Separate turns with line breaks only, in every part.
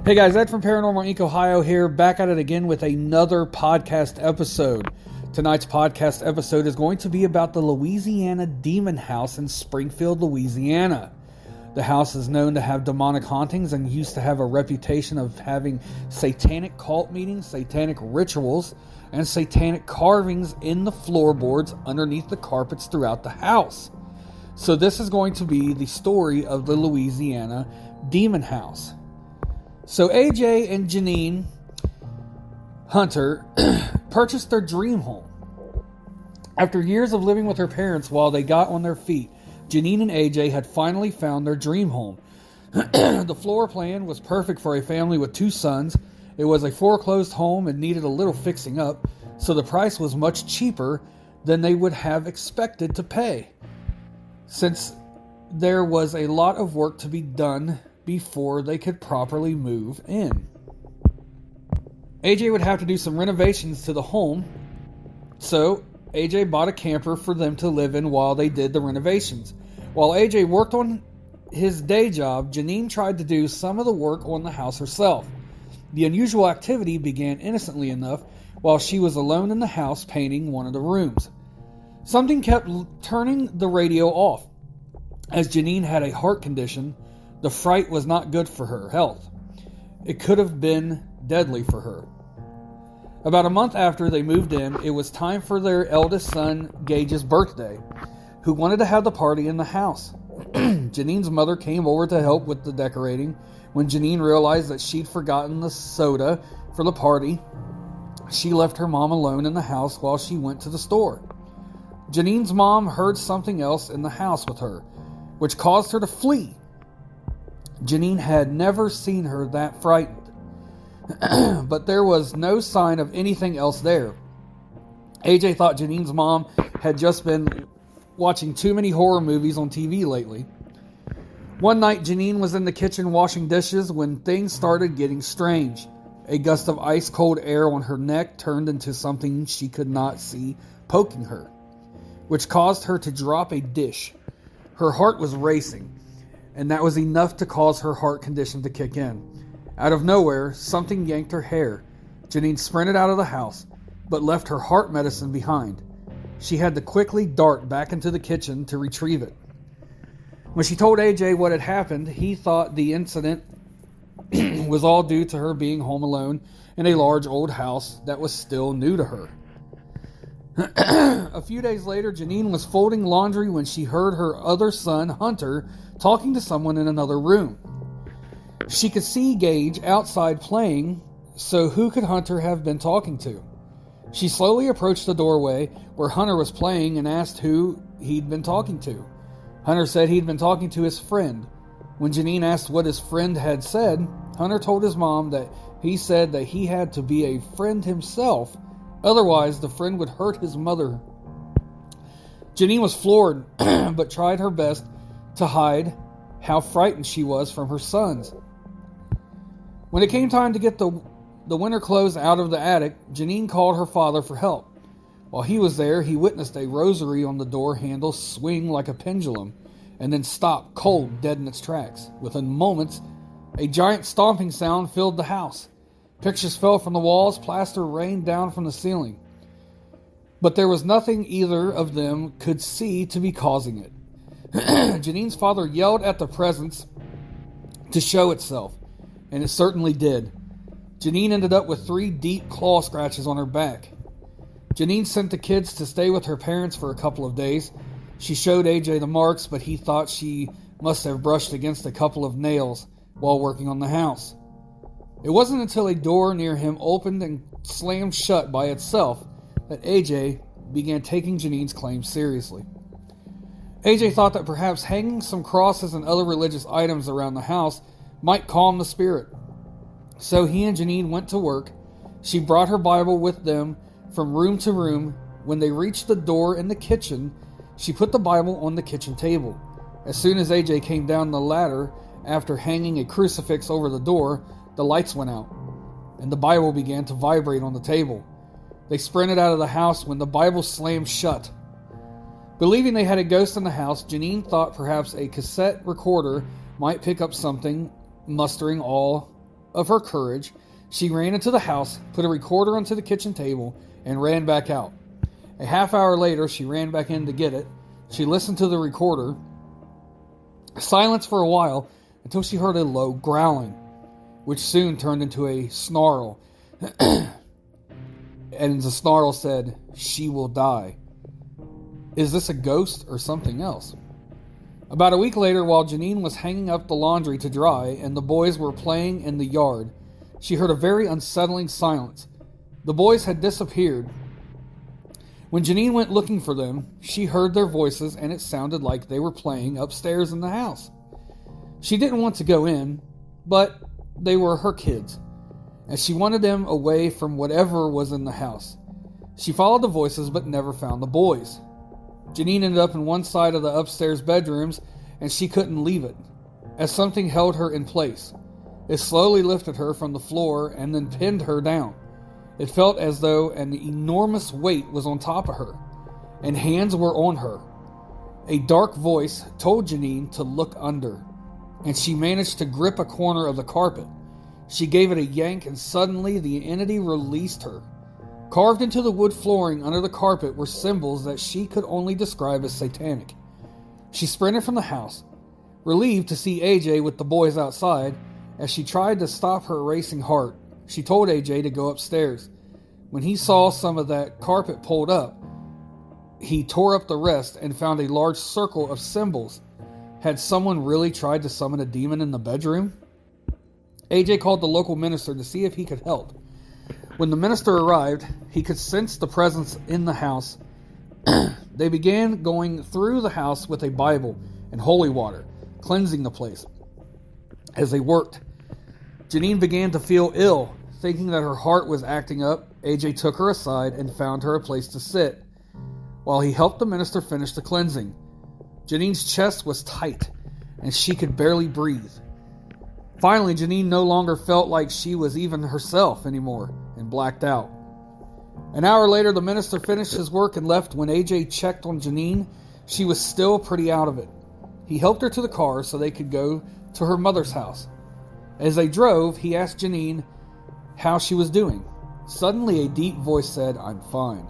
Hey guys, Ed from Paranormal Inc. Ohio here, back at it again with another podcast episode. Tonight's podcast episode is going to be about the Louisiana Demon House in Springfield, Louisiana. The house is known to have demonic hauntings and used to have a reputation of having satanic cult meetings, satanic rituals, and satanic carvings in the floorboards underneath the carpets throughout the house. So this is going to be the story of the Louisiana Demon House. So AJ and Janine Hunter purchased their dream home. After years of living with her parents while they got on their feet, Janine and AJ had finally found their dream home. The floor plan was perfect for a family with 2 sons. It was a foreclosed home and needed a little fixing up, so the price was much cheaper than they would have expected to pay, since there was a lot of work to be done before they could properly move in. AJ would have to do some renovations to the home, so AJ bought a camper for them to live in while they did the renovations. While AJ worked on his day job, Janine tried to do some of the work on the house herself. The unusual activity began innocently enough while she was alone in the house painting one of the rooms. Something kept turning the radio off. As Janine had a heart condition, the fright was not good for her health. It could have been deadly for her. About a month after they moved in, it was time for their eldest son, Gage's birthday, who wanted to have the party in the house. Janine's mother came over to help with the decorating. When Janine realized that she'd forgotten the soda for the party, she left her mom alone in the house while she went to the store. Janine's mom heard something else in the house with her, which caused her to flee. Janine had never seen her that frightened, but there was no sign of anything else there. AJ thought Janine's mom had just been watching too many horror movies on TV lately. One night, Janine was in the kitchen washing dishes when things started getting strange. A gust of ice-cold air on her neck turned into something she could not see poking her, which caused her to drop a dish. Her heart was racing, and that was enough to cause her heart condition to kick in. Out of nowhere, something yanked her hair. Janine sprinted out of the house, but left her heart medicine behind. She had to quickly dart back into the kitchen to retrieve it. When she told AJ what had happened, he thought the incident was all due to her being home alone in a large old house that was still new to her. A few days later, Janine was folding laundry when she heard her other son, Hunter, talking to someone in another room. She could see Gage outside playing, so who could Hunter have been talking to? She slowly approached the doorway where Hunter was playing and asked who he'd been talking to. Hunter said he'd been talking to his friend. When Janine asked what his friend had said, Hunter told his mom that he said that he had to be a friend himself, otherwise the friend would hurt his mother. Janine was floored, but tried her best to hide how frightened she was from her sons. When it came time to get the winter clothes out of the attic, Janine called her father for help. While he was there, he witnessed a rosary on the door handle swing like a pendulum, and then stop cold dead in its tracks. Within moments, a giant stomping sound filled the house. Pictures fell from the walls, plaster rained down from the ceiling. But there was nothing either of them could see to be causing it. Janine's father yelled at the presence to show itself, and it certainly did. Janine ended up with 3 deep claw scratches on her back. Janine sent the kids to stay with her parents for a couple of days. She showed AJ the marks, but he thought she must have brushed against a couple of nails while working on the house. It wasn't until a door near him opened and slammed shut by itself that AJ began taking Janine's claims seriously. AJ thought that perhaps hanging some crosses and other religious items around the house might calm the spirit. So he and Janine went to work. She brought her Bible with them from room to room. When they reached the door in the kitchen, she put the Bible on the kitchen table. As soon as AJ came down the ladder, after hanging a crucifix over the door, the lights went out, and the Bible began to vibrate on the table. They sprinted out of the house when the Bible slammed shut. Believing they had a ghost in the house, Janine thought perhaps a cassette recorder might pick up something. Mustering all of her courage, she ran into the house, put a recorder onto the kitchen table, and ran back out. A half hour later, she ran back in to get it. She listened to the recorder, silence for a while, until she heard a low growling, which soon turned into a snarl. And the snarl said, "She will die." Is this a ghost or something else? About a week later, while Janine was hanging up the laundry to dry and the boys were playing in the yard, she heard a very unsettling silence. The boys had disappeared. When Janine went looking for them, she heard their voices and it sounded like they were playing upstairs in the house. She didn't want to go in, but they were her kids, and she wanted them away from whatever was in the house. She followed the voices but never found the boys. Janine ended up in one side of the upstairs bedrooms, and she couldn't leave it, as something held her in place. It slowly lifted her from the floor and then pinned her down. It felt as though an enormous weight was on top of her, and hands were on her. A dark voice told Janine to look under, and she managed to grip a corner of the carpet. She gave it a yank, and suddenly the entity released her. Carved into the wood flooring under the carpet were symbols that she could only describe as satanic. She sprinted from the house, relieved to see AJ with the boys outside. As she tried to stop her racing heart, she told AJ to go upstairs. When he saw some of that carpet pulled up, he tore up the rest and found a large circle of symbols. Had someone really tried to summon a demon in the bedroom? AJ called the local minister to see if he could help. When the minister arrived, he could sense the presence in the house. They began going through the house with a Bible and holy water, cleansing the place. As they worked, Janine began to feel ill. Thinking that her heart was acting up, AJ took her aside and found her a place to sit, while he helped the minister finish the cleansing. Janine's chest was tight, and she could barely breathe. Finally, Janine no longer felt like she was even herself anymore, and blacked out. An hour later, the minister finished his work and left. When AJ checked on Janine, she was still pretty out of it. He helped her to the car so they could go to her mother's house. As they drove, he asked Janine how she was doing. Suddenly, a deep voice said, "I'm fine."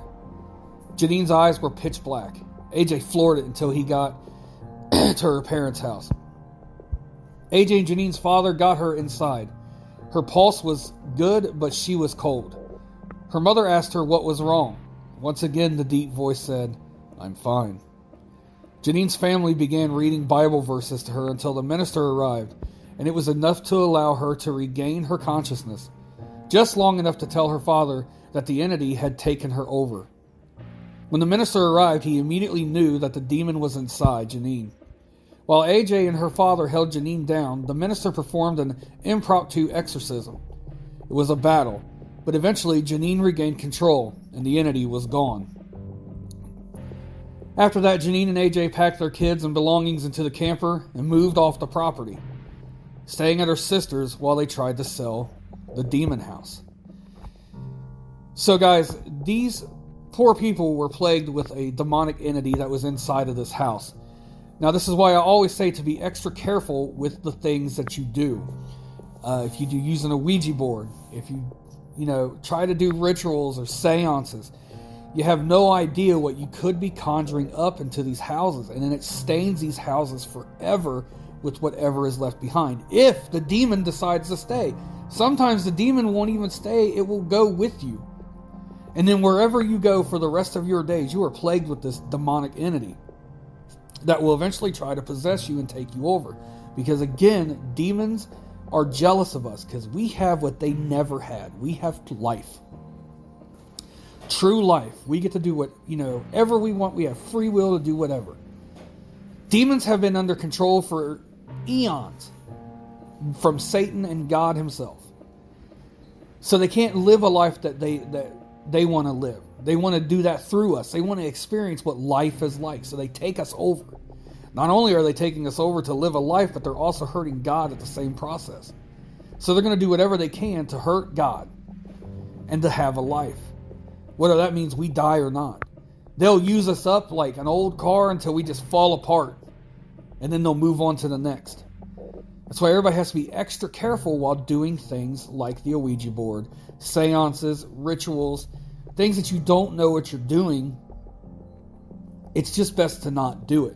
Janine's eyes were pitch black. AJ floored it until he got to her parents' house. AJ and Janine's father got her inside. Her pulse was good, but she was cold. Her mother asked her what was wrong. Once again, the deep voice said, "I'm fine." Janine's family began reading Bible verses to her until the minister arrived, and it was enough to allow her to regain her consciousness, just long enough to tell her father that the entity had taken her over. When the minister arrived, he immediately knew that the demon was inside Janine. While AJ and her father held Janine down, the minister performed an impromptu exorcism. It was a battle, but eventually Janine regained control, and the entity was gone. After that, Janine and AJ packed their kids and belongings into the camper and moved off the property, staying at her sister's while they tried to sell the demon house. So guys, these poor people were plagued with a demonic entity that was inside of this house. Now, this is why I always say to be extra careful with the things that you do. If you do using a Ouija board, if you try to do rituals or seances, you have no idea what you could be conjuring up into these houses, and then it stains these houses forever with whatever is left behind. If the demon decides to stay. Sometimes the demon won't even stay, it will go with you. And then wherever you go for the rest of your days, you are plagued with this demonic entity that will eventually try to possess you and take you over. Because again, demons are jealous of us because we have what they never had. We have life. True life. We get to do whatever we want. We have free will to do whatever. Demons have been under control for eons from Satan and God himself. So they can't live a life that they want to live. They want to do that through us. They want to experience what life is like. So they take us over. Not only are they taking us over to live a life, but they're also hurting God at the same process. So they're going to do whatever they can to hurt God and to have a life. Whether that means we die or not. They'll use us up like an old car until we just fall apart. And then they'll move on to the next. That's why everybody has to be extra careful while doing things like the Ouija board, seances, rituals, things that you don't know what you're doing. It's just best to not do it.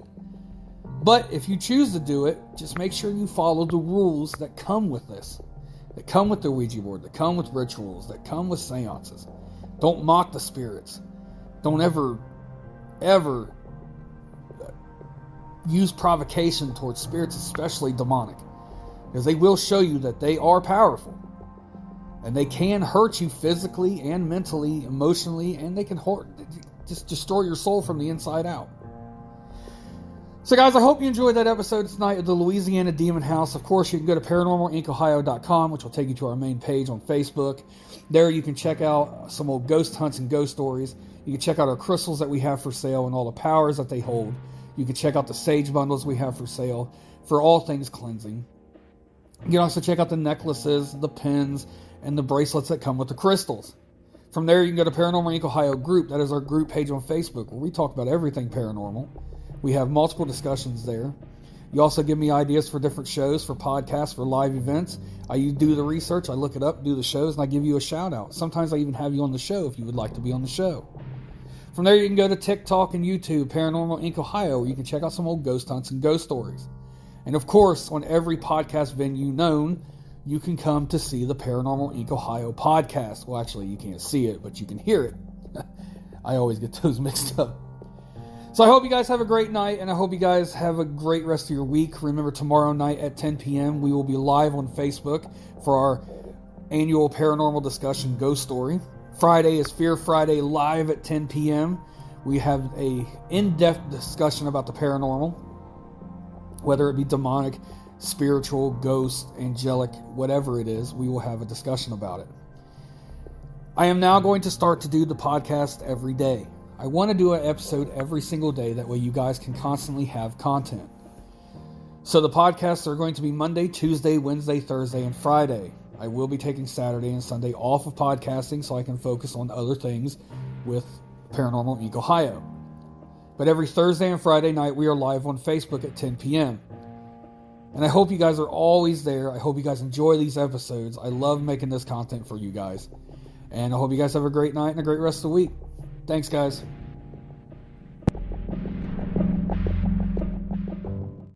But if you choose to do it, just make sure you follow the rules that come with this, that come with the Ouija board, that come with rituals, that come with seances. Don't mock the spirits. Don't ever use provocation towards spirits, especially demonic, because they will show you that they are powerful, and they can hurt you physically and mentally, emotionally, and they can just destroy your soul from the inside out. So guys, I hope you enjoyed that episode tonight of the Louisiana Demon House. Of course, you can go to paranormalincohio.com, which will take you to our main page on Facebook. There you can check out some old ghost hunts and ghost stories. You can check out our crystals that we have for sale and all the powers that they hold. You can check out the sage bundles we have for sale for all things cleansing. You can also check out the necklaces, the pins, and the bracelets that come with the crystals. From there, you can go to Paranormal Inc. Ohio group. That is our group page on Facebook, where we talk about everything paranormal. We have multiple discussions there. You also give me ideas for different shows, for podcasts, for live events. I do the research, I look it up, do the shows, and I give you a shout out. Sometimes I even have you on the show if you would like to be on the show. From there, you can go to TikTok and YouTube, Paranormal Inc. Ohio, where you can check out some old ghost hunts and ghost stories. And of course, on every podcast venue known, you can come to see the Paranormal Inc. Ohio podcast. Well, actually, you can't see it, but you can hear it. I always get those mixed up. So I hope you guys have a great night, and I hope you guys have a great rest of your week. Remember, tomorrow night at 10 p.m., we will be live on Facebook for our annual paranormal discussion ghost story. Friday is Fear Friday live at 10 p.m. We have a in-depth discussion about the paranormal, whether it be demonic, spiritual, ghost, angelic, whatever it is, we will have a discussion about it. I am now going to start to do the podcast every day. I want to do an episode every single day. That way you guys can constantly have content. So the podcasts are going to be Monday, Tuesday, Wednesday, Thursday, and Friday. I will be taking Saturday and Sunday off of podcasting so I can focus on other things with Paranormal Inc. Ohio. But every Thursday and Friday night we are live on Facebook at 10 p.m. And I hope you guys are always there. I hope you guys enjoy these episodes. I love making this content for you guys. And I hope you guys have a great night and a great rest of the week. Thanks, guys.